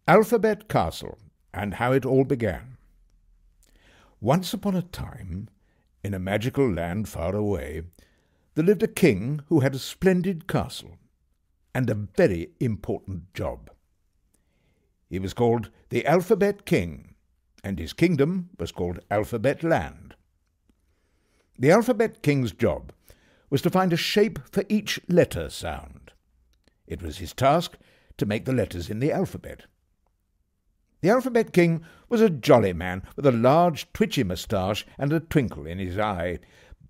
Alphabet Castle, and how it all began. Once upon a time, in a magical land far away, there lived a king who had a splendid castle and a very important job. He was called the Alphabet King, and his kingdom was called Alphabet Land. The Alphabet King's job was to find a shape for each letter sound. It was his task to make the letters in the alphabet. The Alphabet King was a jolly man with a large twitchy moustache and a twinkle in his eye,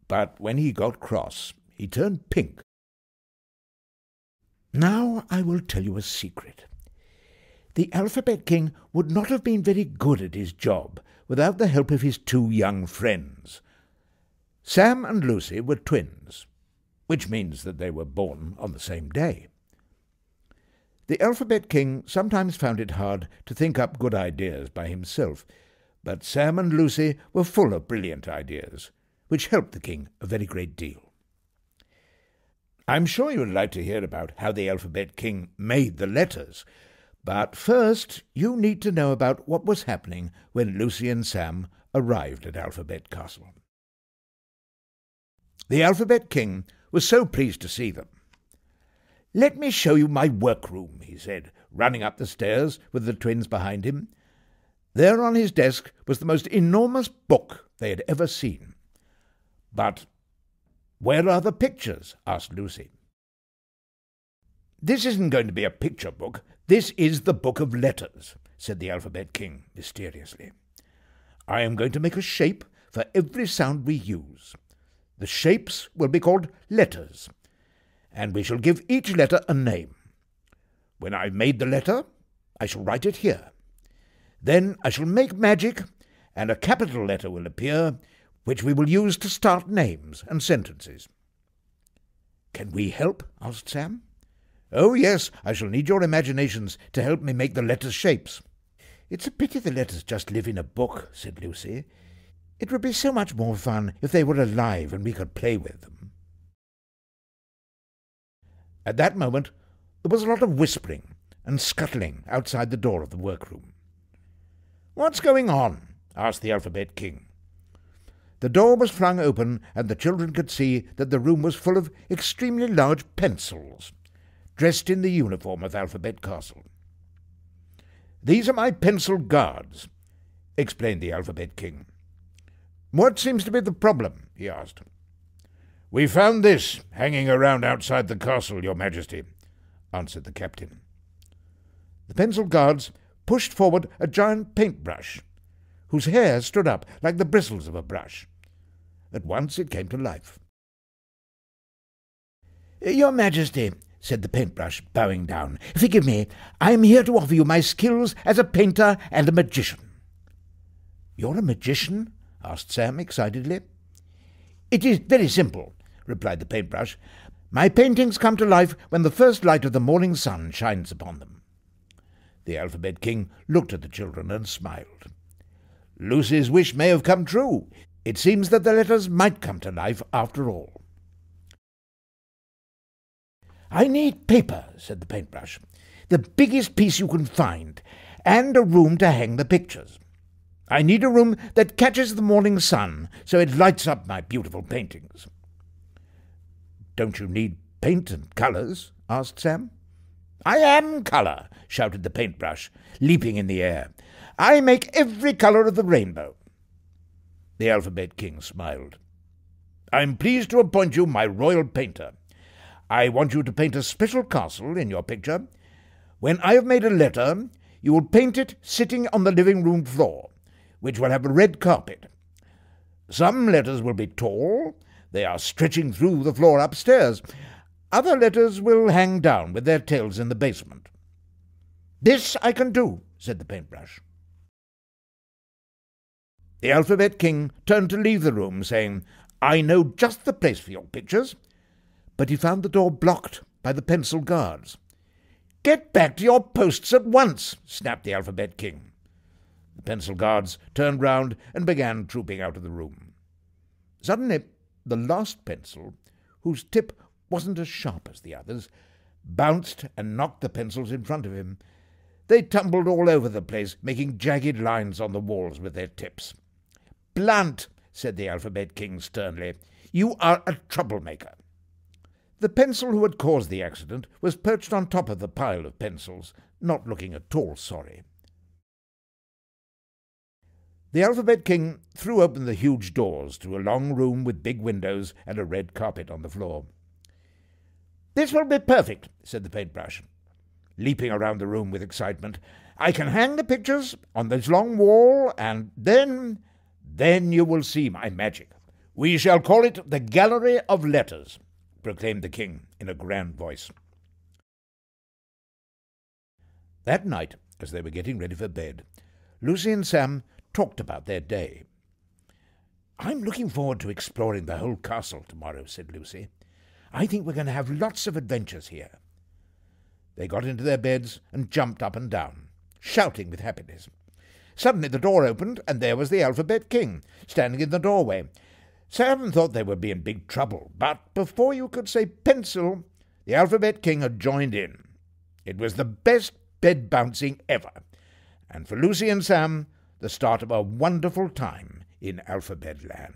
but when he got cross, he turned pink. Now I will tell you a secret. The Alphabet King would not have been very good at his job without the help of his two young friends. Sam and Lucy were twins, which means that they were born on the same day. The Alphabet King sometimes found it hard to think up good ideas by himself, but Sam and Lucy were full of brilliant ideas, which helped the king a very great deal. I'm sure you would like to hear about how the Alphabet King made the letters, but first you need to know about what was happening when Lucy and Sam arrived at Alphabet Castle. The Alphabet King was so pleased to see them. "Let me show you my workroom," he said, running up the stairs with the twins behind him. There on his desk was the most enormous book they had ever seen. "But where are the pictures?" asked Lucy. "This isn't going to be a picture book. This is the Book of Letters," said the Alphabet King mysteriously. "I am going to make a shape for every sound we use. The shapes will be called letters, and we shall give each letter a name. When I've made the letter, I shall write it here. Then I shall make magic, and a capital letter will appear, which we will use to start names and sentences." "Can we help?" asked Sam. "Oh, yes, I shall need your imaginations to help me make the letters' shapes." "It's a pity the letters just live in a book," said Lucy. "It would be so much more fun if they were alive and we could play with them." At that moment there was a lot of whispering and scuttling outside the door of the workroom. "What's going on?" asked the Alphabet King. The door was flung open, and the children could see that the room was full of extremely large pencils, dressed in the uniform of Alphabet Castle. "These are my pencil guards," explained the Alphabet King. "What seems to be the problem?" he asked. "We found this hanging around outside the castle, Your Majesty," answered the captain. The pencil guards pushed forward a giant paintbrush, whose hair stood up like the bristles of a brush. At once it came to life. "Your Majesty," said the paintbrush, bowing down, "forgive me. I am here to offer you my skills as a painter and a magician." "You're a magician?" asked Sam excitedly. "It is very simple," replied the paintbrush. "My paintings come to life when the first light of the morning sun shines upon them." The Alphabet King looked at the children and smiled. Lucy's wish may have come true. It seems that the letters might come to life after all. "I need paper," said the paintbrush, "the biggest piece you can find, and a room to hang the pictures. I need a room that catches the morning sun so it lights up my beautiful paintings." "Don't you need paint and colours?" asked Sam. "I am colour," shouted the paintbrush, leaping in the air. "I make every colour of the rainbow." The Alphabet King smiled. "I'm pleased to appoint you my royal painter. I want you to paint a special castle in your picture. When I have made a letter, you will paint it sitting on the living room floor, which will have a red carpet. Some letters will be tall. They are stretching through the floor upstairs. Other letters will hang down with their tails in the basement." "This I can do," said the paintbrush. The Alphabet King turned to leave the room, saying, "I know just the place for your pictures," but he found the door blocked by the pencil guards. "Get back to your posts at once," snapped the Alphabet King. The pencil guards turned round and began trooping out of the room. Suddenly the last pencil, whose tip wasn't as sharp as the others, bounced and knocked the pencils in front of him. They tumbled all over the place, making jagged lines on the walls with their tips. "Blunt," said the Alphabet King sternly, "you are a troublemaker." The pencil who had caused the accident was perched on top of the pile of pencils, not looking at all sorry. The Alphabet King threw open the huge doors to a long room with big windows and a red carpet on the floor. "This will be perfect," said the paintbrush, leaping around the room with excitement. "I can hang the pictures on this long wall, and then you will see my magic. We shall call it the Gallery of Letters," proclaimed the king in a grand voice. That night, as they were getting ready for bed, Lucy and Sam talked about their day. "I'm looking forward to exploring the whole castle tomorrow," said Lucy. "I think we're going to have lots of adventures here." They got into their beds and jumped up and down, shouting with happiness. Suddenly the door opened, and there was the Alphabet King, standing in the doorway. Sam thought they would be in big trouble, but before you could say pencil, the Alphabet King had joined in. It was the best bed bouncing ever, and for Lucy and Sam, the start of a wonderful time in Alphabet Land.